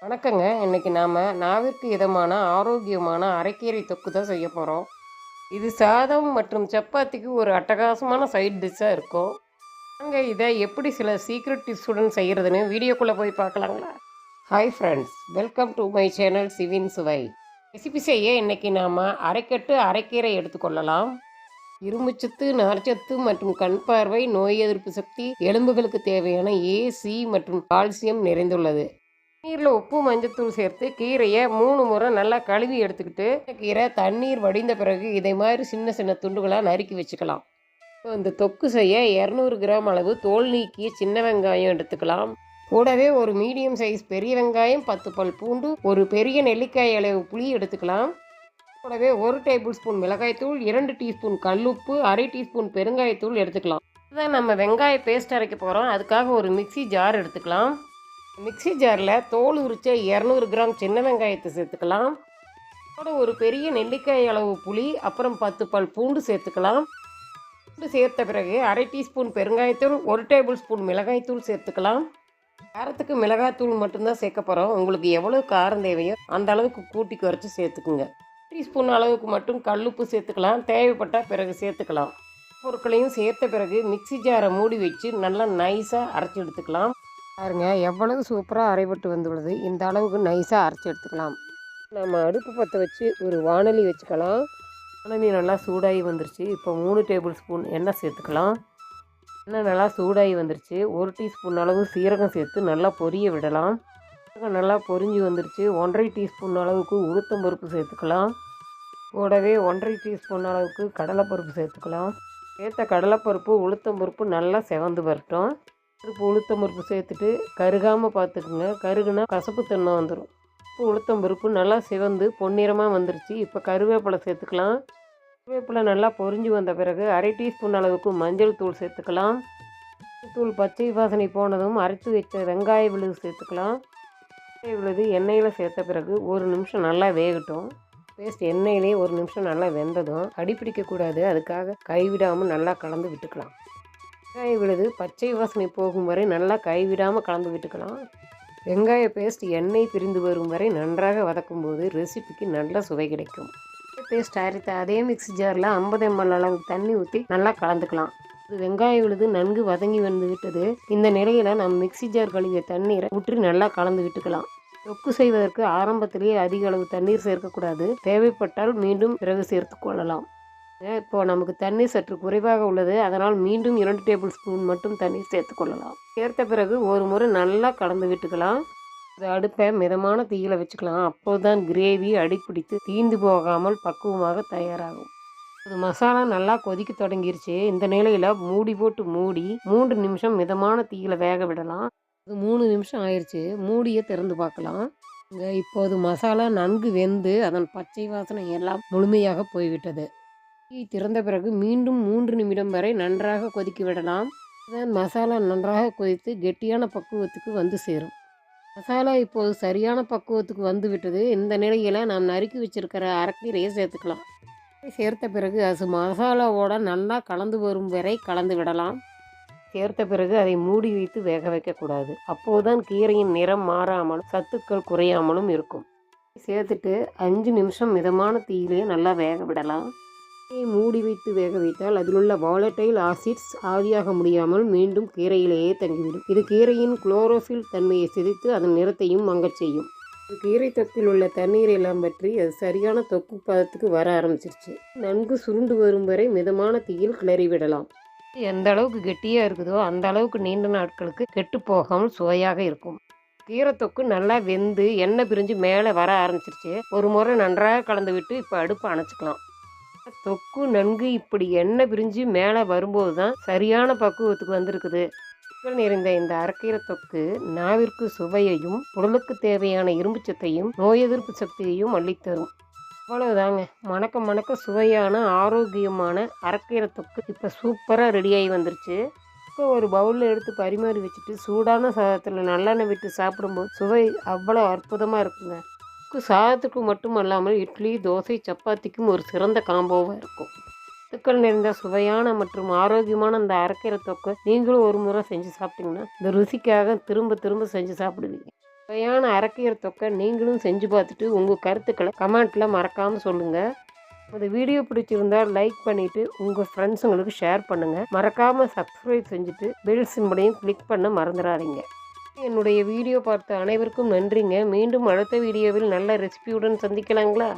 வணக்கங்க. இன்னைக்கு நாவிற்கு இதமான, ஆரோக்கியமான அரைக்கீரை தொக்கு தான் செய்ய போறோம். இது சாதம் மற்றும் சப்பாத்திக்கு ஒரு அட்டகாசமான சைட் டிஷ்ஷா இருக்கும். வாங்க இத எப்படி சில சீக்ரெட் டிப்ஸுடன் செய்றதுன்னு வீடியோக்குள்ள போய் பார்க்கலாங்களா? Hi friends, welcome to my channel Sivin Suvai. Recipe செய்ய இன்னைக்கு அரைக்கட்டு அரைக்கீரை எடுத்துக்கொள்ளலாம். இரும்புச்சத்து, நார்ச்சத்து மற்றும் கண் பார்வை, நோய் எதிர்ப்பு சக்தி, எலும்புகளுக்கு தேவையான ஏ, சி மற்றும் கால்சியம் நிறைந்துள்ளது. நீரில் உப்பு மஞ்சத்தூள் சேர்த்து கீரையை 3 முறை நல்லா கழுவி எடுத்துக்கிட்டு கீரை தண்ணீர் வடிந்த பிறகு இதை மாதிரி சின்ன சின்ன துண்டுகளாக நறுக்கி வச்சுக்கலாம். இப்போ இந்த தொக்கு செய்ய 200 கிராம் அளவு தோல் நீக்கிய சின்ன வெங்காயம் எடுத்துக்கலாம். கூடவே ஒரு மீடியம் சைஸ் பெரிய வெங்காயம், 10 பல் பூண்டு, ஒரு பெரிய நெல்லிக்காய் அளவு புளி எடுத்துக்கலாம். கூடவே 1 டேபிள் ஸ்பூன் மிளகாய்த்தூள், 2 டீஸ்பூன் கல்லுப்பு, அரை டீஸ்பூன் பெருங்காயத்தூள் எடுத்துக்கலாம். இதுதான் நம்ம வெங்காய பேஸ்ட் அரைக்க போகிறோம். அதுக்காக ஒரு மிக்சி ஜார் எடுத்துக்கலாம். மிக்சி ஜாரில் தோல் உரிச்ச 200 கிராம் சின்ன வெங்காயத்தை சேர்த்துக்கலாம். அதோட ஒரு பெரிய நெல்லிக்காய் அளவு புளி, அப்புறம் 10 பல் பூண்டு சேர்த்துக்கலாம். பூண்டு சேர்த்த பிறகு அரை டீஸ்பூன் பெருங்காயத்தூள், 1 டேபிள் ஸ்பூன் மிளகாய்த்தூள் சேர்த்துக்கலாம். காரத்துக்கு மிளகாய்த்தூள் மட்டும்தான் சேர்க்க போகிறோம். உங்களுக்கு எவ்வளோ காரம் தேவையோ அந்த அளவுக்கு கூட்டி குறைச்சி சேர்த்துக்குங்க. டீஸ்பூன் அளவுக்கு மட்டும் கல்லுப்பு சேர்த்துக்கலாம். தேவைப்பட்டால் பிறகு சேர்த்துக்கலாம். பொருட்களையும் சேர்த்த பிறகு மிக்சி ஜாரை மூடி வச்சு நல்லா நைஸாக அரைச்சி எடுத்துக்கலாம். பாருங்க எவ்வளவு சூப்பராக அரைபட்டு வந்துள்ளது. இந்த அளவுக்கு நைஸாக அரைச்சி எடுத்துக்கலாம். நம்ம அடுப்பு பற்ற வச்சு ஒரு வானொலி வச்சுக்கலாம். வானொலி நல்லா சூடாகி வந்துருச்சு. இப்போ 3 டேபிள் ஸ்பூன் எண்ணெய் சேர்த்துக்கலாம். எண்ணெய் நல்லா சூடாகி வந்துருச்சு. 1 டீஸ்பூன் அளவு சீரகம் சேர்த்து நல்லா பொரிய விடலாம். சீரகம் நல்லா பொரிஞ்சு வந்துருச்சு. 1.5 டீஸ்பூன் அளவுக்கு உளுத்தம்பருப்பு சேர்த்துக்கலாம். கூடவே 1.5 டீஸ்பூன் அளவுக்கு கடலைப்பருப்பு சேர்த்துக்கலாம். சேர்த்த கடலைப்பருப்பு உளுத்தம்பருப்பு நல்லா செவந்து வரட்டும். உளுத்தம்பருப்பு சேர்த்துட்டு கருகாமல் பார்த்துக்குங்க. கருகுனா கசப்பு தன்மை வந்துடும். உளுத்தம்பருப்பு நல்லா சிவந்து பொன்னிறமாக வந்துருச்சு. இப்போ கருவேப்பிலை சேர்த்துக்கலாம். கருவேப்பிலை நல்லா பொரிஞ்சு வந்த பிறகு அரை டீஸ்பூன் அளவுக்கு மஞ்சள் தூள் சேர்த்துக்கலாம். தூள் பச்சை வாசனை போனதும் அரைத்து வச்ச வெங்காய விழுது சேர்த்துக்கலாம். வெங்காய விழுது எண்ணெயில் சேர்த்த பிறகு 1 நிமிஷம் நல்லா வேகட்டும். பேஸ்ட் எண்ணெயிலே 1 நிமிஷம் நல்லா வெந்ததும் அடிப்பிடிக்கக்கூடாது. அதுக்காக கைவிடாமல் நல்லா கலந்து விட்டுக்கலாம். வெங்காய விழுது பச்சை வாசனை போகும் வரை நல்லா கைவிடாமல் கலந்து விட்டுக்கலாம். வெங்காய பேஸ்ட் எண்ணெய் பிரிந்து வரும் வரை நன்றாக வதக்கும் போது ரெசிபிக்கு நல்ல சுவை கிடைக்கும். பேஸ்ட் அரைத்த அதே மிக்சி ஜாரில் 50 ml அளவு தண்ணி ஊற்றி நல்லா கலந்துக்கலாம். வெங்காய விழுது நன்கு வதங்கி வந்து விட்டது. இந்த நிலையில் நம்ம மிக்சி ஜார் கழுவிய தண்ணீரை ஊற்றி நல்லா கலந்து விட்டுக்கலாம். தொக்கு செய்வதற்கு ஆரம்பத்திலேயே அதிக அளவு தண்ணீர் சேர்க்கக்கூடாது. தேவைப்பட்டால் மீண்டும் பிறகு சேர்த்து கொள்ளலாம். இப்போ நமக்கு தண்ணீர் சற்று குறைவாக உள்ளது. அதனால் மீண்டும் 2 டேபிள் ஸ்பூன் மட்டும் தண்ணீர் சேர்த்துக்கொள்ளலாம். சேர்த்த பிறகு ஒரு முறை நல்லா கலந்து விட்டுக்கலாம். அடுப்பை மிதமான தீயில வச்சுக்கலாம். அப்போதுதான் கிரேவி அடிப்பிடித்து தீந்து போகாமல் பக்குவமாக தயாராகும். மசாலா நல்லா கொதிக்க தொடங்கிருச்சு. இந்த நிலையில் மூடி போட்டு மூடி 3 நிமிஷம் மிதமான தீயில வேக விடலாம். 3 நிமிஷம் ஆயிடுச்சு. மூடியை திறந்து பார்க்கலாம். இப்போது மசாலா நன்கு வெந்து அதன் பச்சை வாசனை எல்லாம் முழுமையாக போய்விட்டது. திறந்த பிறகு மீண்டும் 3 நிமிடம் வரை நன்றாக கொதிக்க விடலாம். மசாலா நன்றாக கொதித்து கெட்டியான பக்குவத்துக்கு வந்து சேரும். மசாலா இப்போது சரியான பக்குவத்துக்கு வந்து விட்டது. இந்த நிலையில் நாம் நறுக்கி வச்சிருக்கிற அரைக்கீரையை சேர்த்துக்கலாம். சேர்த்த பிறகு அது மசாலாவோட நல்லா கலந்து வரும் வரை கலந்து விடலாம். சேர்த்த பிறகு அதை மூடி வைத்து வேக வைக்கக்கூடாது. அப்போதுதான் கீரையின் நிறம் மாறாமலும் சத்துக்கள் குறையாமலும் இருக்கும். சேர்த்துட்டு 5 நிமிஷம் மிதமான தீயிலே நல்லா வேக விடலாம். மூடி வைத்து வேக வைத்தால் அதில் உள்ள வாலட்டைல் ஆசிட்ஸ் ஆவியாக முடியாமல் மீண்டும் கீரையிலேயே தங்கிவிடும். இது கீரையின் குளோரோஃபில் தன்மையை சிதைத்து அதன் நிறத்தையும் மங்கச் செய்யும். கீரை தொக்கில் உள்ள தண்ணீரை எல்லாம் பற்றி அது சரியான தொக்கு பதத்துக்கு வர ஆரம்பிச்சிருச்சு. நன்கு சுருண்டு வரும் வரை மிதமான தீயில் கிளறி விடலாம். எந்த அளவுக்கு கெட்டியாக இருக்குதோ அந்த அளவுக்கு நீண்ட நாட்களுக்கு கெட்டு போகாமல் சுவையாக இருக்கும். கீரை தொக்கு நல்லா வெந்து எண்ணெய் பிரிஞ்சு மேலே வர ஆரம்பிச்சிருச்சு. ஒரு முறை நன்றாக கலந்து விட்டு இப்போ அடுப்பை அணைச்சிக்கலாம். தொக்கு நன்கு இப்படி எண்ணெய் பிரிஞ்சு மேலே வரும்போது தான் சரியான பக்குவத்துக்கு வந்திருக்குது. நிறைந்த இந்த அரைக்கீரை தொக்கு நாவிற்கு சுவையையும் உடலுக்கு தேவையான இரும்பு சத்தையும் நோய் எதிர்ப்பு சக்தியையும் அள்ளித்தரும். அவ்வளவுதாங்க. மணக்க மணக்க சுவையான ஆரோக்கியமான அரைக்கீரை தொக்கு இப்போ சூப்பராக ரெடியாகி வந்துருச்சு. இப்போ ஒரு பவுலில் எடுத்து பரிமாறி வச்சுட்டு சூடான சாதத்தில் நல்லெண்ணெய் விட்டு சாப்பிடும்போது சுவை அவ்வளோ அற்புதமாக இருக்குங்க. சாதத்துக்கு மட்டும் அல்லாமல் இட்லி, தோசை, சப்பாத்திக்கும் ஒரு சிறந்த காம்போவாக இருக்கும். சத்துக்கள் நிறைந்த சுவையான மற்றும் ஆரோக்கியமான இந்த அரைக்கீரை தொக்கை நீங்களும் ஒரு முறை செஞ்சு சாப்பிட்டீங்கன்னா இந்த ருசிக்காக திரும்ப திரும்ப செஞ்சு சாப்பிடுவீங்க. சுவையான அரைக்கீரை தொக்கை நீங்களும் செஞ்சு பார்த்துட்டு உங்கள் கருத்துக்களை கமெண்ட்டில் மறக்காமல் சொல்லுங்கள். இந்த வீடியோ பிடிச்சிருந்தால் லைக் பண்ணிவிட்டு உங்கள் ஃப்ரெண்ட்ஸுங்களுக்கு ஷேர் பண்ணுங்கள். மறக்காமல் சப்ஸ்கிரைப் செஞ்சுட்டு பெல் சிம்பளையும் கிளிக் பண்ண மறந்துடாதீங்க. என்னுடைய வீடியோ பார்த்த அனைவருக்கும் நன்றிங்க. மீண்டும் அடுத்த வீடியோவில் நல்ல ரெசிபியுடன் சந்திக்கலாங்களா?